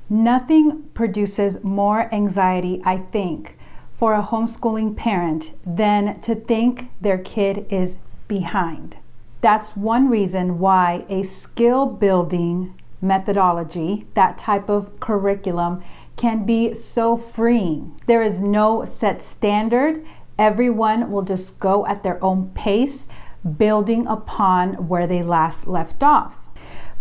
Nothing produces more anxiety, I think, for a homeschooling parent than to think their kid is behind. That's one reason why a skill building methodology, that type of curriculum, can be so freeing. There is no set standard. Everyone will just go at their own pace, building upon where they last left off.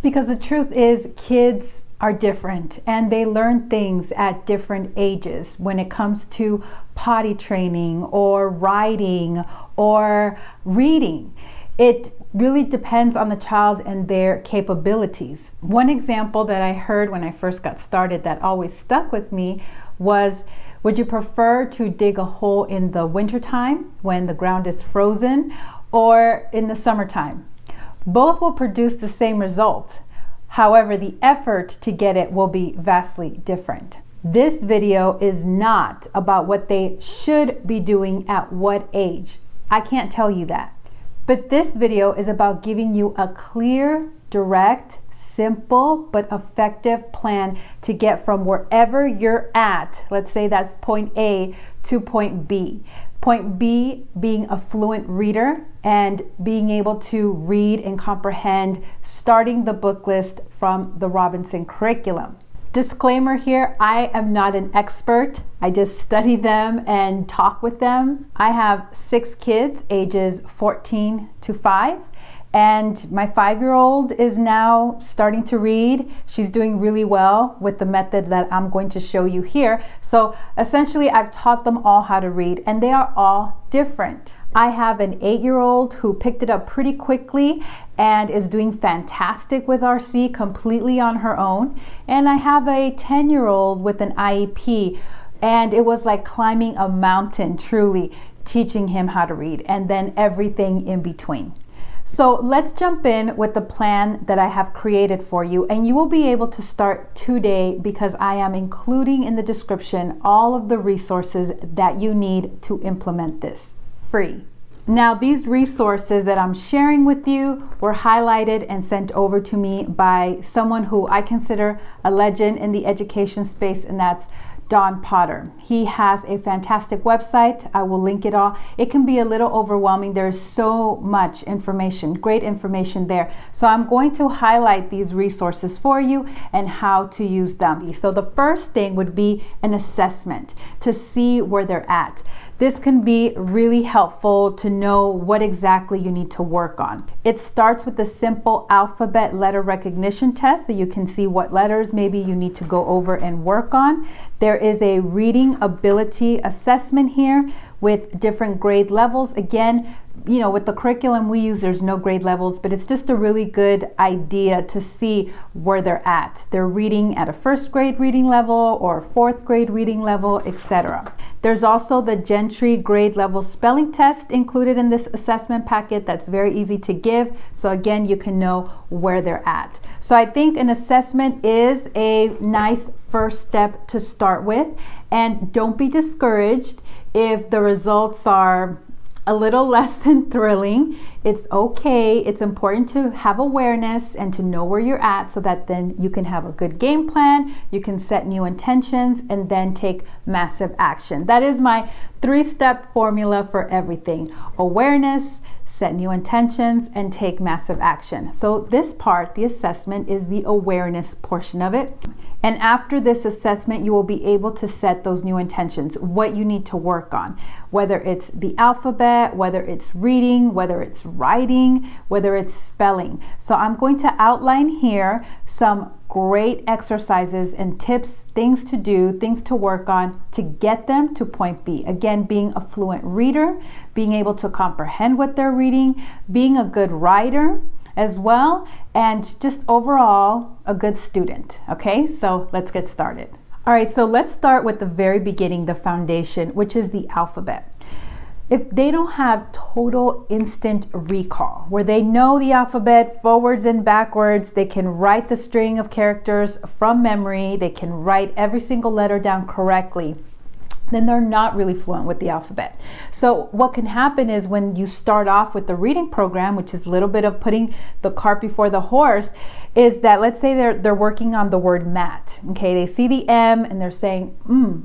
Because the truth is, kids are different and they learn things at different ages when it comes to potty training or writing or reading. It really depends on the child and their capabilities. One example that I heard when I first got started that always stuck with me was, would you prefer to dig a hole in the wintertime when the ground is frozen or in the summertime? Both will produce the same result. However, the effort to get it will be vastly different. This video is not about what they should be doing at what age. I can't tell you that. But this video is about giving you a clear, direct, simple, but effective plan to get from wherever you're at, let's say that's point A, to point B. Point B being a fluent reader and being able to read and comprehend, starting the book list from the Robinson curriculum. Disclaimer here, I am not an expert. I just study them and talk with them. I have 6 kids, ages 14 to 5. And my 5-year-old is now starting to read. She's doing really well with the method that I'm going to show you here. So essentially, I've taught them all how to read, and they are all different. I have an 8-year-old who picked it up pretty quickly and is doing fantastic with RC completely on her own. And I have a 10-year-old with an IEP, and it was like climbing a mountain, truly teaching him how to read, and then everything in between. So let's jump in with the plan that I have created for you, and you will be able to start today because I am including in the description all of the resources that you need to implement this free. Now, these resources that I'm sharing with you were highlighted and sent over to me by someone who I consider a legend in the education space, and that's Don Potter. He has a fantastic website. I will link it all. It can be a little overwhelming. There's so much information, great information there. So I'm going to highlight these resources for you and how to use them. So the first thing would be an assessment to see where they're at. This can be really helpful to know what exactly you need to work on. It starts with the simple alphabet letter recognition test, so you can see what letters maybe you need to go over and work on. There is a reading ability assessment here with different grade levels. Again, you know, with the curriculum we use, there's no grade levels, but it's just a really good idea to see where they're at. They're reading at a 1st grade reading level or 4th grade reading level, etc. There's also the Gentry grade level spelling test included in this assessment packet that's very easy to give. So again, you can know where they're at. So I think an assessment is a nice first step to start with. And don't be discouraged if the results are a little less than thrilling. It's okay. It's important to have awareness and to know where you're at so that then you can have a good game plan, you can set new intentions, and then take massive action. That is my 3-step formula for everything. Awareness, set new intentions, and take massive action. So this part, the assessment, is the awareness portion of it. And after this assessment, you will be able to set those new intentions, what you need to work on, whether it's the alphabet, whether it's reading, whether it's writing, whether it's spelling. So I'm going to outline here some great exercises and tips, things to do, things to work on to get them to point B. Again, being a fluent reader, being able to comprehend what they're reading, being a good writer as well, and just overall a good student. Okay, so let's get started. All right, so let's start with the very beginning, the foundation, which is the alphabet. If they don't have total instant recall, where they know the alphabet forwards and backwards, they can write the string of characters from memory, they can write every single letter down correctly, then they're not really fluent with the alphabet. So what can happen is when you start off with the reading program, which is a little bit of putting the cart before the horse, is that let's say they're working on the word mat. Okay, they see the M and they're saying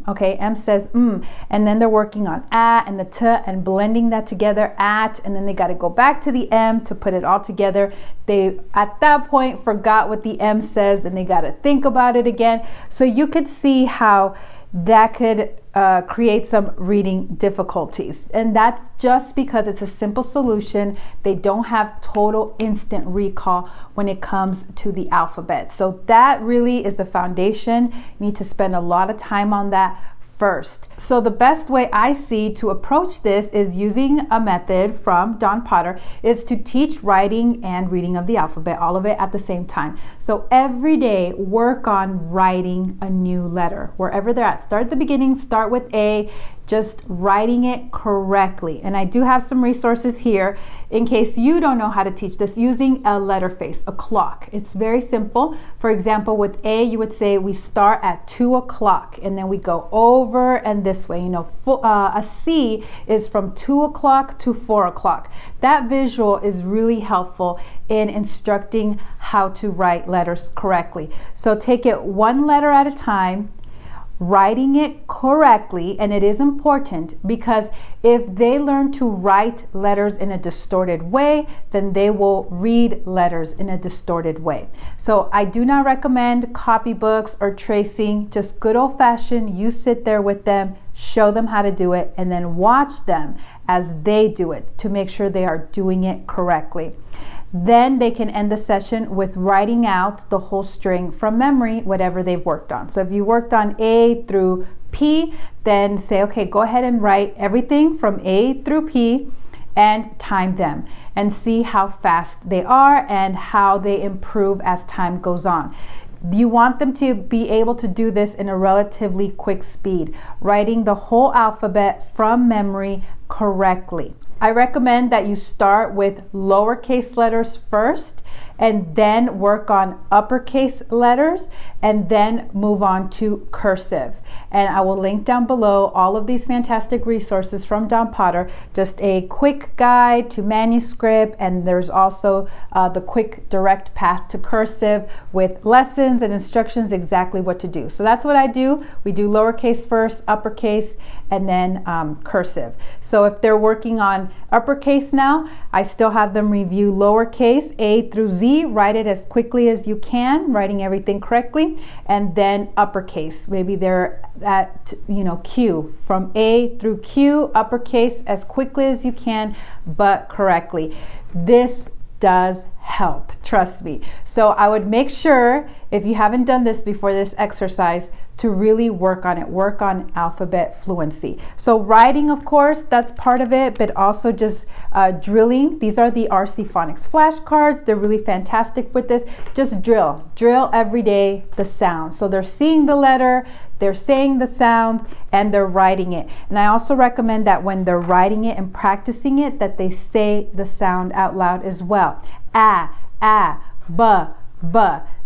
okay, M says and then they're working on a and the t and blending that together, at, and then they got to go back to the M to put it all together. They at that point forgot what the M says and they got to think about it again. So you could see how that could create some reading difficulties, and that's just because it's a simple solution. They don't have total instant recall when it comes to the alphabet. So that really is the foundation. You need to spend a lot of time on that first. So the best way I see to approach this is using a method from Don Potter, is to teach writing and reading of the alphabet, all of it at the same time. So every day work on writing a new letter wherever they're at. Start at the beginning, start with A, just writing it correctly. And I do have some resources here in case you don't know how to teach this, using a letter face, a clock. It's very simple. For example, with A, you would say we start at 2 o'clock and then we go over and this way. You know, a C is from 2 o'clock to 4 o'clock. That visual is really helpful in instructing how to write letters correctly. So take it one letter at a time, writing it correctly. And it is important because if they learn to write letters in a distorted way, then they will read letters in a distorted way. So I do not recommend copybooks or tracing, just good old-fashioned. You sit there with them, show them how to do it, and then watch them as they do it to make sure they are doing it correctly. Then they can end the session with writing out the whole string from memory, whatever they've worked on. So if you worked on A through P, then say, okay, go ahead and write everything from A through P and time them and see how fast they are and how they improve as time goes on. You want them to be able to do this in a relatively quick speed, writing the whole alphabet from memory correctly. I recommend that you start with lowercase letters first and then work on uppercase letters and then move on to cursive. And I will link down below all of these fantastic resources from Don Potter, just a quick guide to manuscript, and there's also the quick direct path to cursive with lessons and instructions exactly what to do. So that's what I do. We do lowercase first, uppercase, and then cursive. So if they're working on uppercase now, I still have them review lowercase A through Z, write it as quickly as you can, writing everything correctly, and then uppercase. Maybe they're at, Q, from A through Q, uppercase as quickly as you can, but correctly. This does help, trust me. So I would make sure, if you haven't done this before this exercise, to really work on it, work on alphabet fluency. So writing, of course, that's part of it, but also just drilling. These are the RC Phonics flashcards. They're really fantastic with this. Just drill every day the sound. So they're seeing the letter, they're saying the sounds, and they're writing it. And I also recommend that when they're writing it and practicing it, that they say the sound out loud as well. A, B.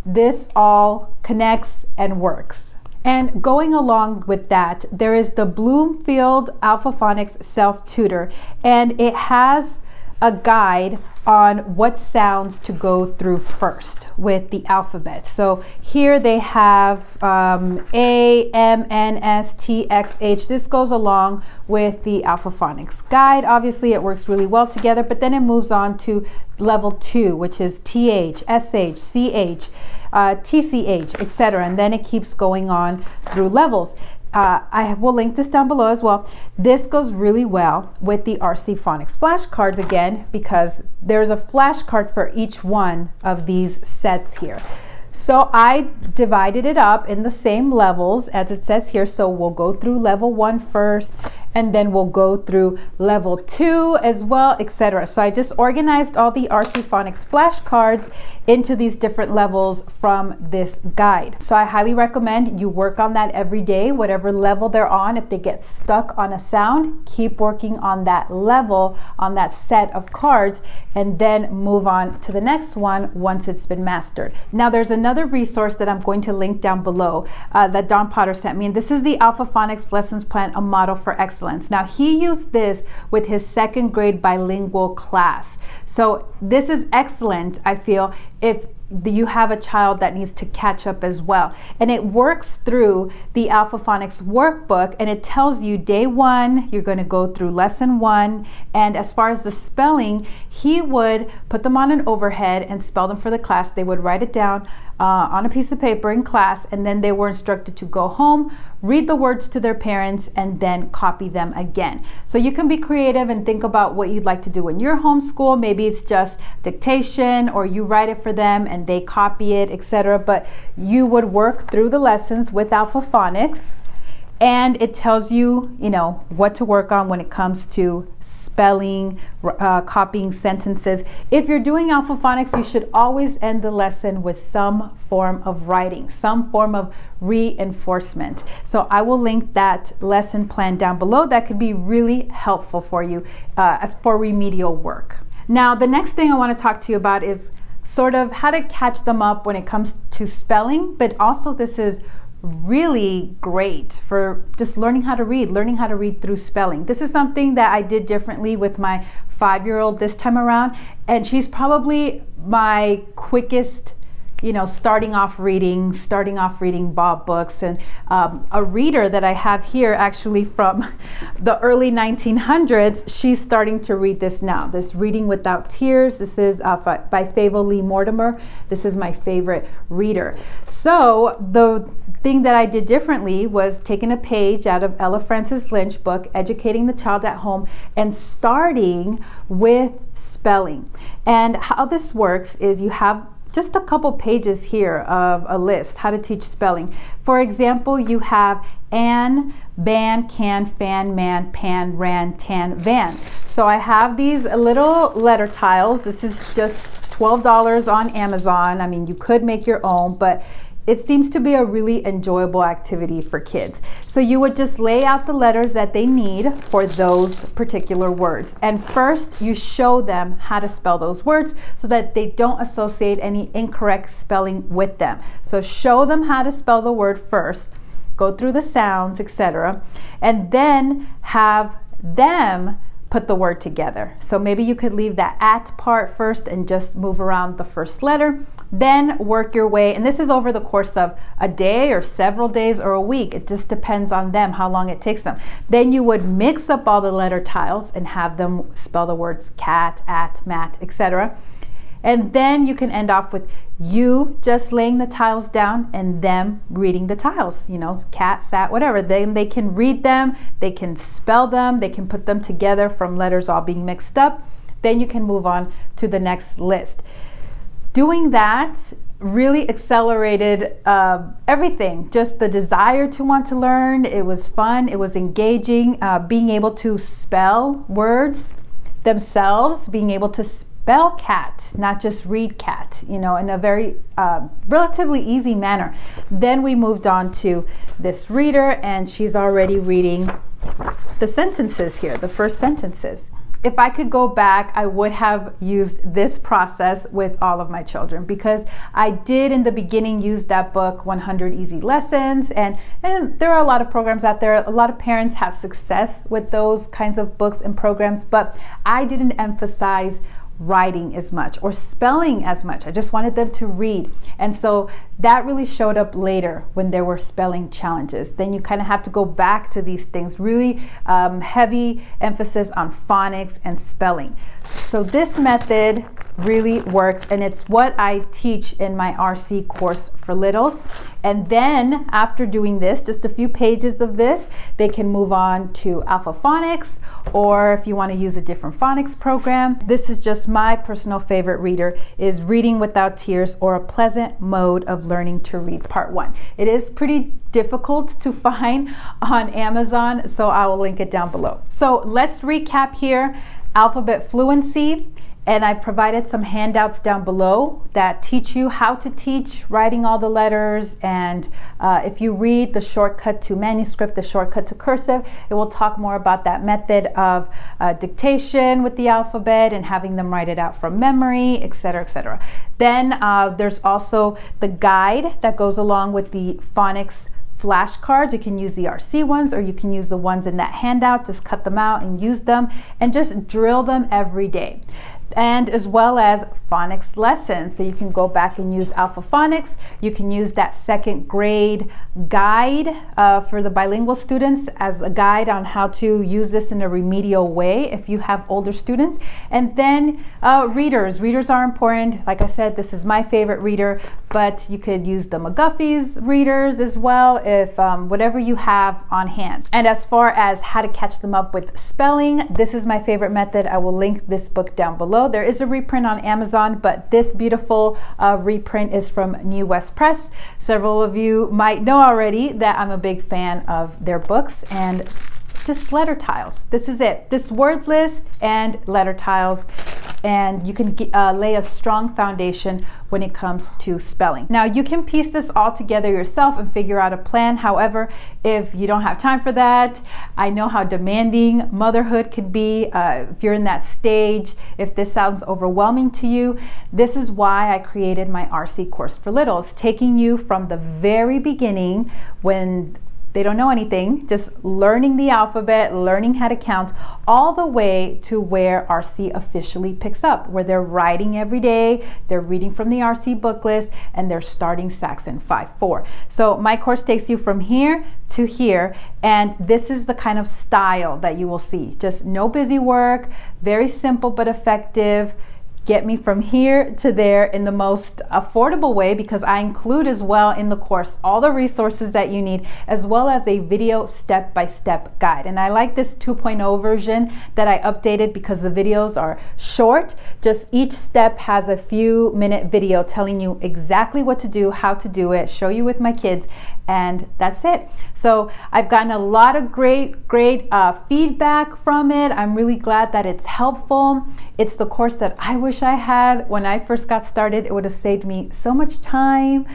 This all connects and works. And going along with that, there is the Bloomfield Alpha Phonics Self-Tutor, and it has a guide on what sounds to go through first with the alphabet. So here they have A, M, N, S, T, X, H. This goes along with the Alpha Phonics guide. Obviously, it works really well together, but then it moves on to level 2, which is TH, SH, CH, TCH, etc. And then it keeps going on through levels. I will link this down below as well. This goes really well with the RC Phonics flashcards again, because there's a flashcard for each one of these sets here. So I divided it up in the same levels as it says here. So we'll go through level 1 first, and then we'll go through level 2 as well, etc. So I just organized all the RC Phonics flashcards into these different levels from this guide. So I highly recommend you work on that every day, whatever level they're on. If they get stuck on a sound, keep working on that level, on that set of cards, and then move on to the next one once it's been mastered. Now there's another resource that I'm going to link down below that Don Potter sent me, and this is the Alpha Phonics Lessons Plan, a model for excellence. Now he used this with his 2nd grade bilingual class. So this is excellent, I feel, if you have a child that needs to catch up as well. And it works through the Alpha Phonics workbook, and it tells you day 1, you're going to go through lesson 1. And as far as the spelling, he would put them on an overhead and spell them for the class. They would write it down on a piece of paper in class, and then they were instructed to go home, read the words to their parents, and then copy them again. So you can be creative and think about what you'd like to do in your homeschool. Maybe it's just dictation, or you write it for them and they copy it, etc. But you would work through the lessons with Alpha Phonics, and it tells you, what to work on when it comes to spelling, copying sentences. If you're doing Alpha Phonics, you should always end the lesson with some form of writing, some form of reinforcement. So I will link that lesson plan down below. That could be really helpful for you as for remedial work. Now, the next thing I want to talk to you about is sort of how to catch them up when it comes to spelling, but also this is really great for just learning how to read through spelling. This is something that I did differently with my 5-year-old this time around, and she's probably my quickest starting off reading Bob books. And a reader that I have here, actually from the early 1900s, she's starting to read this now, this Reading Without Tears. This is by Fable Lee Mortimer. This is my favorite reader. So the thing that I did differently was taking a page out of Ella Francis Lynch book, Educating the Child at Home, and starting with spelling. And how this works is you have just a couple pages here of a list, how to teach spelling. For example, you have an, ban, can, fan, man, pan, ran, tan, van. So I have these little letter tiles. This is just $12 on Amazon. I mean, you could make your own, but it seems to be a really enjoyable activity for kids. So you would just lay out the letters that they need for those particular words. And first you show them how to spell those words so that they don't associate any incorrect spelling with them. So show them how to spell the word first, go through the sounds, etc. And then have them put the word together. So maybe you could leave that at part first and just move around the first letter. Then work your way, and this is over the course of a day or several days or a week. It just depends on them how long it takes them. Then you would mix up all the letter tiles and have them spell the words cat, at, mat, etc. And then you can end off with you just laying the tiles down and them reading the tiles, cat, sat, whatever. Then they can read them, they can spell them, they can put them together from letters all being mixed up. Then you can move on to the next list. Doing that really accelerated everything, just the desire to want to learn. It was fun, it was engaging, being able to spell words themselves, being able to spell cat, not just read cat, in a very relatively easy manner. Then we moved on to this reader, and she's already reading the sentences here, the first sentences. If I could go back, I would have used this process with all of my children, because I did in the beginning use that book, 100 Easy Lessons, and there are a lot of programs out there. A lot of parents have success with those kinds of books and programs, but I didn't emphasize writing as much or spelling as much. I just wanted them to read. And so that really showed up later when there were spelling challenges. Then you kind of have to go back to these things, really heavy emphasis on phonics and spelling. So this method really works, and it's what I teach in my RC course for littles. And then after doing this, just a few pages of this, they can move on to Alpha Phonics, or if you want to use a different phonics program. This is just my personal favorite reader, is Reading Without Tears, or A Pleasant Mode of Learning to Read, Part 1. It is pretty difficult to find on Amazon, so I will link it down below. So let's recap here. Alphabet fluency, and I've provided some handouts down below that teach you how to teach writing all the letters, and if you read the shortcut to manuscript, the shortcut to cursive, it will talk more about that method of dictation with the alphabet and having them write it out from memory, etc., etc. Then there's also the guide that goes along with the phonics flashcards. You can use the RC ones, or you can use the ones in that handout. Just cut them out and use them, and just drill them every day. And as well as phonics lessons. So you can go back and use Alpha Phonics. You can use that second grade guide for the bilingual students as a guide on how to use this in a remedial way if you have older students. And then readers. Readers are important. Like I said, this is my favorite reader, but you could use the McGuffey's readers as well, if whatever you have on hand. And as far as how to catch them up with spelling, this is my favorite method. I will link this book down below. There is a reprint on Amazon, but this beautiful reprint is from New West Press. Several of you might know already that I'm a big fan of their books, and just letter tiles. This is it. This word list and letter tiles, and you can lay a strong foundation when it comes to spelling. Now, you can piece this all together yourself and figure out a plan. However, if you don't have time for that, I know how demanding motherhood could be. If you're in that stage, if this sounds overwhelming to you, this is why I created my RC course for littles, taking you from the very beginning when they don't know anything, just learning the alphabet, learning how to count, all the way to where RC officially picks up, where they're writing every day, they're reading from the RC book list, and they're starting Saxon 5-4. So my course takes you from here to here, and this is the kind of style that you will see. Just no busy work, very simple but effective. Get me from here to there in the most affordable way, because I include as well in the course all the resources that you need, as well as a video step-by-step guide. And I like this 2.0 version that I updated because the videos are short. Just each step has a few minute video telling you exactly what to do, how to do it, show you with my kids, and that's it. So I've gotten a lot of great feedback from it. I'm really glad that it's helpful. It's the course that I wish I had when I first got started. It would have saved me so much time,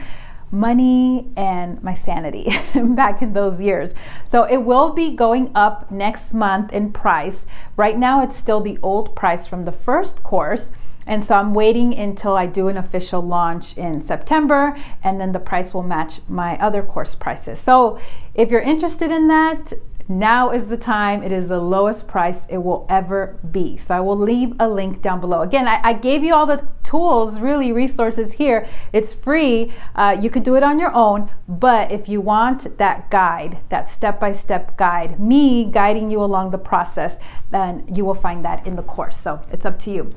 money, and my sanity back in those years. So it will be going up next month in price. Right now it's still the old price from the first course. And so I'm waiting until I do an official launch in September, and then the price will match my other course prices. So if you're interested in that, now is the time. It is the lowest price it will ever be. So I will leave a link down below. Again, I gave you all the tools, really resources here. It's free. You could do it on your own, but if you want that guide, that step-by-step guide, me guiding you along the process, then you will find that in the course. So it's up to you.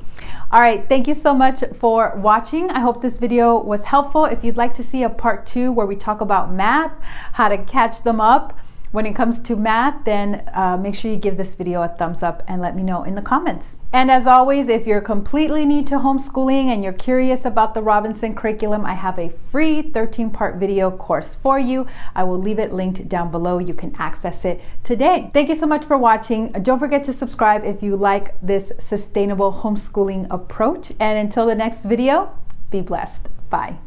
All right, thank you so much for watching. I hope this video was helpful. If you'd like to see a part 2 where we talk about math, how to catch them up when it comes to math, then make sure you give this video a thumbs up and let me know in the comments. And as always, if you're completely new to homeschooling and you're curious about the Robinson curriculum, I have a free 13-part video course for you. I will leave it linked down below. You can access it today. Thank you so much for watching. Don't forget to subscribe if you like this sustainable homeschooling approach. And until the next video, be blessed. Bye.